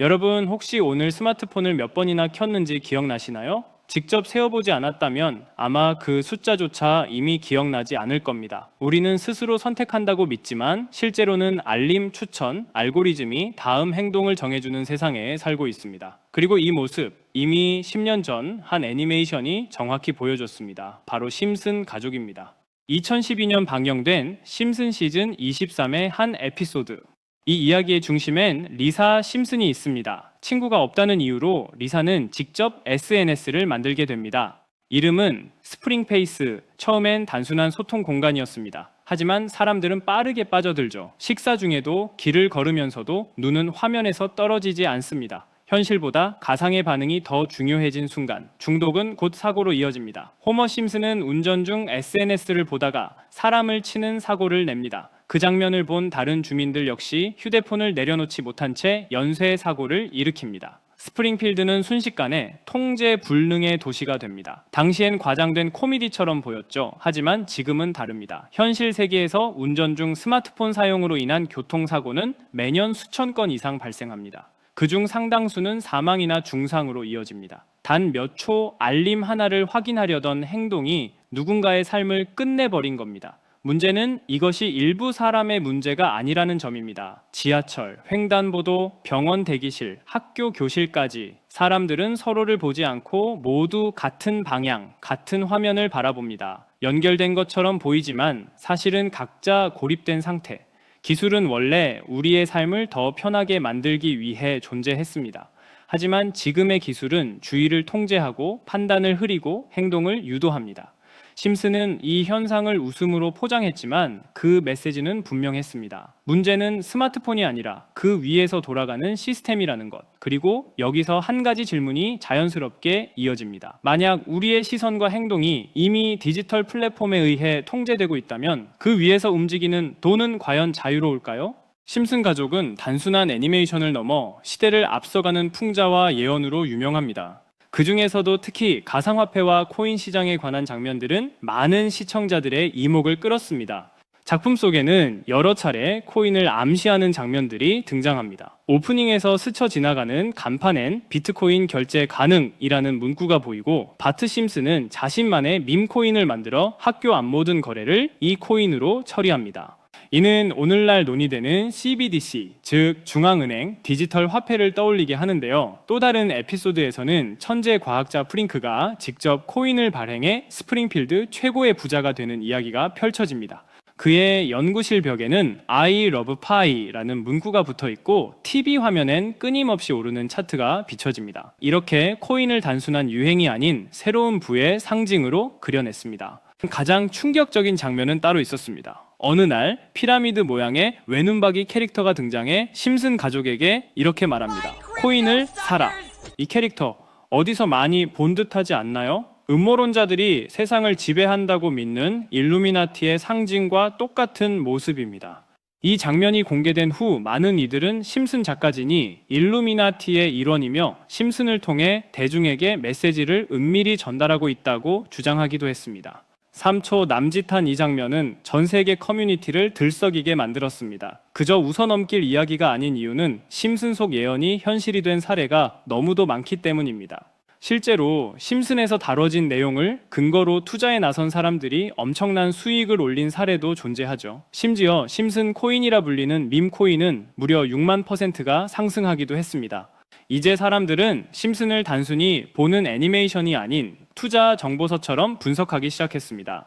여러분 혹시 오늘 스마트폰을 몇 번이나 켰는지 기억나시나요? 직접 세어보지 않았다면 아마 그 숫자조차 이미 기억나지 않을 겁니다. 우리는 스스로 선택한다고 믿지만 실제로는 알림, 추천, 알고리즘이 다음 행동을 정해주는 세상에 살고 있습니다. 그리고 이 모습, 이미 10년 전 한 애니메이션이 정확히 보여줬습니다. 바로 심슨 가족입니다. 2012년 방영된 심슨 시즌 23의 한 에피소드. 이 이야기의 중심엔 리사 심슨이 있습니다. 친구가 없다는 이유로 리사는 직접 SNS를 만들게 됩니다. 이름은 스프링페이스, 처음엔 단순한 소통 공간이었습니다. 하지만 사람들은 빠르게 빠져들죠. 식사 중에도 길을 걸으면서도 눈은 화면에서 떨어지지 않습니다. 현실보다 가상의 반응이 더 중요해진 순간, 중독은 곧 사고로 이어집니다. 호머 심슨은 운전 중 SNS를 보다가 사람을 치는 사고를 냅니다. 그 장면을 본 다른 주민들 역시 휴대폰을 내려놓지 못한 채 연쇄 사고를 일으킵니다. 스프링필드는 순식간에 통제 불능의 도시가 됩니다. 당시엔 과장된 코미디처럼 보였죠. 하지만 지금은 다릅니다. 현실 세계에서 운전 중 스마트폰 사용으로 인한 교통사고는 매년 수천 건 이상 발생합니다. 그중 상당수는 사망이나 중상으로 이어집니다. 단 몇 초 알림 하나를 확인하려던 행동이 누군가의 삶을 끝내버린 겁니다. 문제는 이것이 일부 사람의 문제가 아니라는 점입니다. 지하철, 횡단보도, 병원 대기실, 학교 교실까지 사람들은 서로를 보지 않고 모두 같은 방향, 같은 화면을 바라봅니다. 연결된 것처럼 보이지만 사실은 각자 고립된 상태. 기술은 원래 우리의 삶을 더 편하게 만들기 위해 존재했습니다. 하지만 지금의 기술은 주의를 통제하고 판단을 흐리고 행동을 유도합니다. 심슨은 이 현상을 웃음으로 포장했지만 그 메시지는 분명했습니다. 문제는 스마트폰이 아니라 그 위에서 돌아가는 시스템이라는 것. 그리고 여기서 한 가지 질문이 자연스럽게 이어집니다. 만약 우리의 시선과 행동이 이미 디지털 플랫폼에 의해 통제되고 있다면 그 위에서 움직이는 돈은 과연 자유로울까요? 심슨 가족은 단순한 애니메이션을 넘어 시대를 앞서가는 풍자와 예언으로 유명합니다. 그 중에서도 특히 가상화폐와 코인 시장에 관한 장면들은 많은 시청자들의 이목을 끌었습니다. 작품 속에는 여러 차례 코인을 암시하는 장면들이 등장합니다. 오프닝에서 스쳐 지나가는 간판엔 비트코인 결제 가능이라는 문구가 보이고 바트 심슨은 자신만의 밈 코인을 만들어 학교 앞 모든 거래를 이 코인으로 처리합니다. 이는 오늘날 논의되는 CBDC, 즉 중앙은행 디지털 화폐를 떠올리게 하는데요. 또 다른 에피소드에서는 천재 과학자 프링크가 직접 코인을 발행해 스프링필드 최고의 부자가 되는 이야기가 펼쳐집니다. 그의 연구실 벽에는 I love pie라는 문구가 붙어 있고 TV 화면엔 끊임없이 오르는 차트가 비춰집니다. 이렇게 코인을 단순한 유행이 아닌 새로운 부의 상징으로 그려냈습니다. 가장 충격적인 장면은 따로 있었습니다. 어느 날 피라미드 모양의 외눈박이 캐릭터가 등장해 심슨 가족에게 이렇게 말합니다. 코인을 사라. 이 캐릭터 어디서 많이 본 듯하지 않나요? 음모론자들이 세상을 지배한다고 믿는 일루미나티의 상징과 똑같은 모습입니다. 이 장면이 공개된 후 많은 이들은 심슨 작가진이 일루미나티의 일원이며 심슨을 통해 대중에게 메시지를 은밀히 전달하고 있다고 주장하기도 했습니다. 3초 남짓한 이 장면은 전 세계 커뮤니티를 들썩이게 만들었습니다. 그저 웃어넘길 이야기가 아닌 이유는 심슨 속 예언이 현실이 된 사례가 너무도 많기 때문입니다. 실제로 심슨에서 다뤄진 내용을 근거로 투자에 나선 사람들이 엄청난 수익을 올린 사례도 존재하죠. 심지어 심슨 코인이라 불리는 밈 코인은 무려 6만%가 상승하기도 했습니다. 이제 사람들은 심슨을 단순히 보는 애니메이션이 아닌 투자 정보서처럼 분석하기 시작했습니다.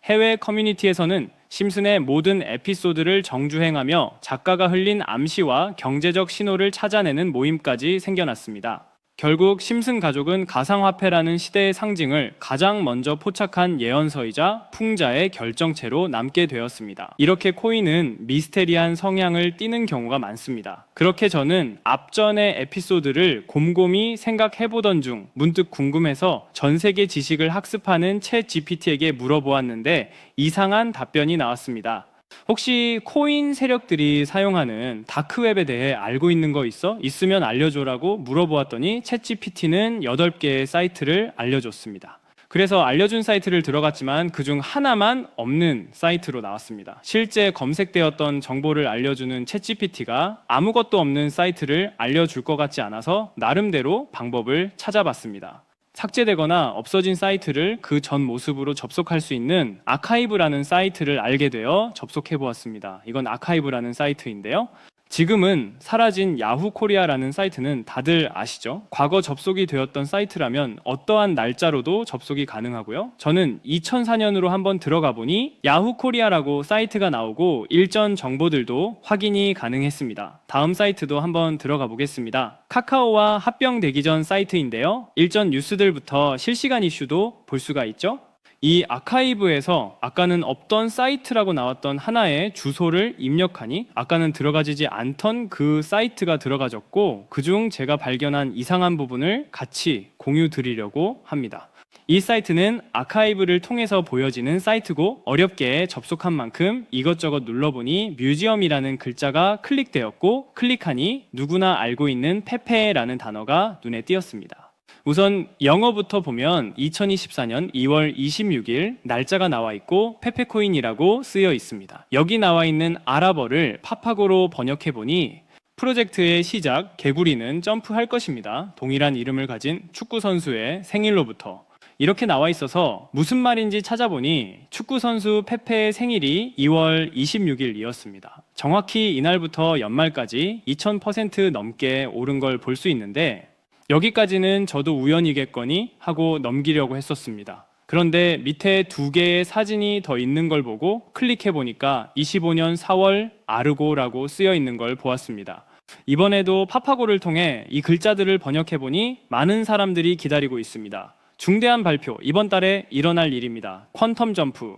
해외 커뮤니티에서는 심슨의 모든 에피소드를 정주행하며 작가가 흘린 암시와 경제적 신호를 찾아내는 모임까지 생겨났습니다. 결국 심슨 가족은 가상화폐라는 시대의 상징을 가장 먼저 포착한 예언서이자 풍자의 결정체로 남게 되었습니다. 이렇게 코인은 미스테리한 성향을 띠는 경우가 많습니다. 그렇게 저는 앞전의 에피소드를 곰곰이 생각해보던 중 문득 궁금해서 전 세계 지식을 학습하는 챗 GPT에게 물어보았는데 이상한 답변이 나왔습니다. 혹시 코인 세력들이 사용하는 다크웹에 대해 알고 있는 거 있어? 있으면 알려줘라고 물어보았더니 챗GPT는 8개의 사이트를 알려줬습니다. 그래서 알려준 사이트를 들어갔지만 그중 하나만 없는 사이트로 나왔습니다. 실제 검색되었던 정보를 알려주는 챗GPT가 아무것도 없는 사이트를 알려줄 것 같지 않아서 나름대로 방법을 찾아봤습니다. 삭제되거나 없어진 사이트를 그 전 모습으로 접속할 수 있는 아카이브라는 사이트를 알게 되어 접속해 보았습니다. 이건 아카이브라는 사이트인데요. 지금은 사라진 야후 코리아라는 사이트는 다들 아시죠? 과거 접속이 되었던 사이트라면 어떠한 날짜로도 접속이 가능하고요. 저는 2004년으로 한번 들어가 보니 야후 코리아라고 사이트가 나오고 일전 정보들도 확인이 가능했습니다. 다음 사이트도 한번 들어가 보겠습니다. 카카오와 합병되기 전 사이트인데요. 일전 뉴스들부터 실시간 이슈도 볼 수가 있죠. 이 아카이브에서 아까는 없던 사이트라고 나왔던 하나의 주소를 입력하니 아까는 들어가지지 않던 그 사이트가 들어가졌고, 그중 제가 발견한 이상한 부분을 같이 공유 드리려고 합니다. 이 사이트는 아카이브를 통해서 보여지는 사이트고, 어렵게 접속한 만큼 이것저것 눌러보니 뮤지엄이라는 글자가 클릭되었고, 클릭하니 누구나 알고 있는 페페라는 단어가 눈에 띄었습니다. 우선 영어부터 보면 2024년 2월 26일 날짜가 나와 있고 페페코인이라고 쓰여 있습니다. 여기 나와 있는 아랍어를 파파고로 번역해 보니 프로젝트의 시작, 개구리는 점프할 것입니다. 동일한 이름을 가진 축구 선수의 생일로부터 이렇게 나와 있어서 무슨 말인지 찾아보니 축구 선수 페페의 생일이 2월 26일이었습니다. 정확히 이날부터 연말까지 2000% 넘게 오른 걸 볼 수 있는데, 여기까지는 저도 우연이겠거니 하고 넘기려고 했었습니다. 그런데 밑에 두 개의 사진이 더 있는 걸 보고 클릭해 보니까 25년 4월 아르고라고 쓰여 있는 걸 보았습니다. 이번에도 파파고를 통해 이 글자들을 번역해 보니 많은 사람들이 기다리고 있습니다. 중대한 발표, 이번 달에 일어날 일입니다. 퀀텀 점프.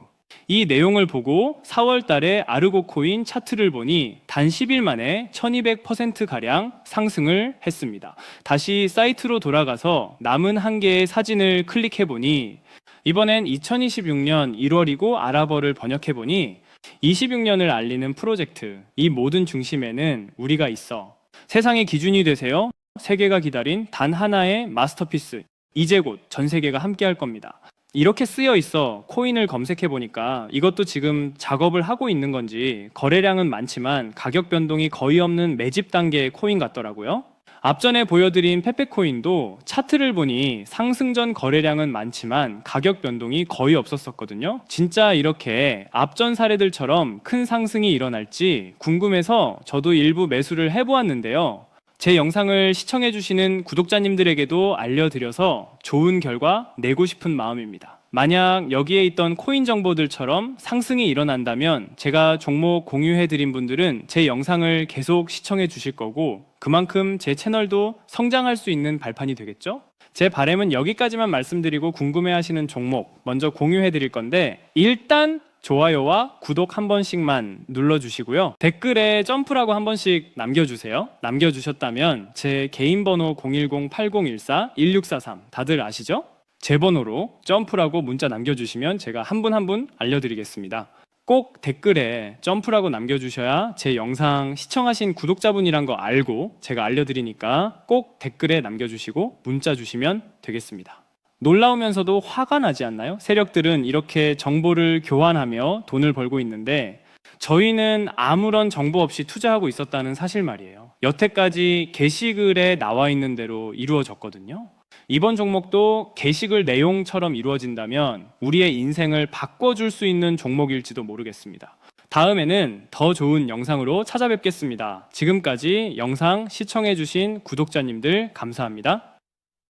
이 내용을 보고 4월 달에 아르고 코인 차트를 보니 단 10일 만에 1200%가량 상승을 했습니다. 다시 사이트로 돌아가서 남은 한 개의 사진을 클릭해 보니 이번엔 2026년 1월이고 아랍어를 번역해 보니 26년을 알리는 프로젝트, 이 모든 중심에는 우리가 있어. 세상의 기준이 되세요. 세계가 기다린 단 하나의 마스터피스. 이제 곧 전 세계가 함께 할 겁니다. 이렇게 쓰여 있어 코인을 검색해 보니까 이것도 지금 작업을 하고 있는 건지 거래량은 많지만 가격 변동이 거의 없는 매집 단계의 코인 같더라고요. 앞전에 보여드린 페페코인도 차트를 보니 상승 전 거래량은 많지만 가격 변동이 거의 없었었거든요. 진짜 이렇게 앞전 사례들처럼 큰 상승이 일어날지 궁금해서 저도 일부 매수를 해보았는데요. 제 영상을 시청해주시는 구독자님들에게도 알려드려서 좋은 결과 내고 싶은 마음입니다. 만약 여기에 있던 코인 정보들처럼 상승이 일어난다면 제가 종목 공유해드린 분들은 제 영상을 계속 시청해 주실 거고, 그만큼 제 채널도 성장할 수 있는 발판이 되겠죠? 제 바람은 여기까지만 말씀드리고 궁금해하시는 종목 먼저 공유해드릴 건데, 일단 좋아요와 구독 한 번씩만 눌러주시고요. 댓글에 점프라고 한 번씩 남겨주세요. 남겨주셨다면 제 개인 번호 010-8014-1643 다들 아시죠? 제 번호로 점프라고 문자 남겨주시면 제가 한 분 한 분 알려드리겠습니다. 꼭 댓글에 점프라고 남겨주셔야 제 영상 시청하신 구독자분이란 거 알고 제가 알려드리니까 꼭 댓글에 남겨주시고 문자 주시면 되겠습니다. 놀라우면서도 화가 나지 않나요? 세력들은 이렇게 정보를 교환하며 돈을 벌고 있는데 저희는 아무런 정보 없이 투자하고 있었다는 사실 말이에요. 여태까지 게시글에 나와 있는 대로 이루어졌거든요. 이번 종목도 게시글 내용처럼 이루어진다면 우리의 인생을 바꿔줄 수 있는 종목일지도 모르겠습니다. 다음에는 더 좋은 영상으로 찾아뵙겠습니다. 지금까지 영상 시청해주신 구독자님들 감사합니다.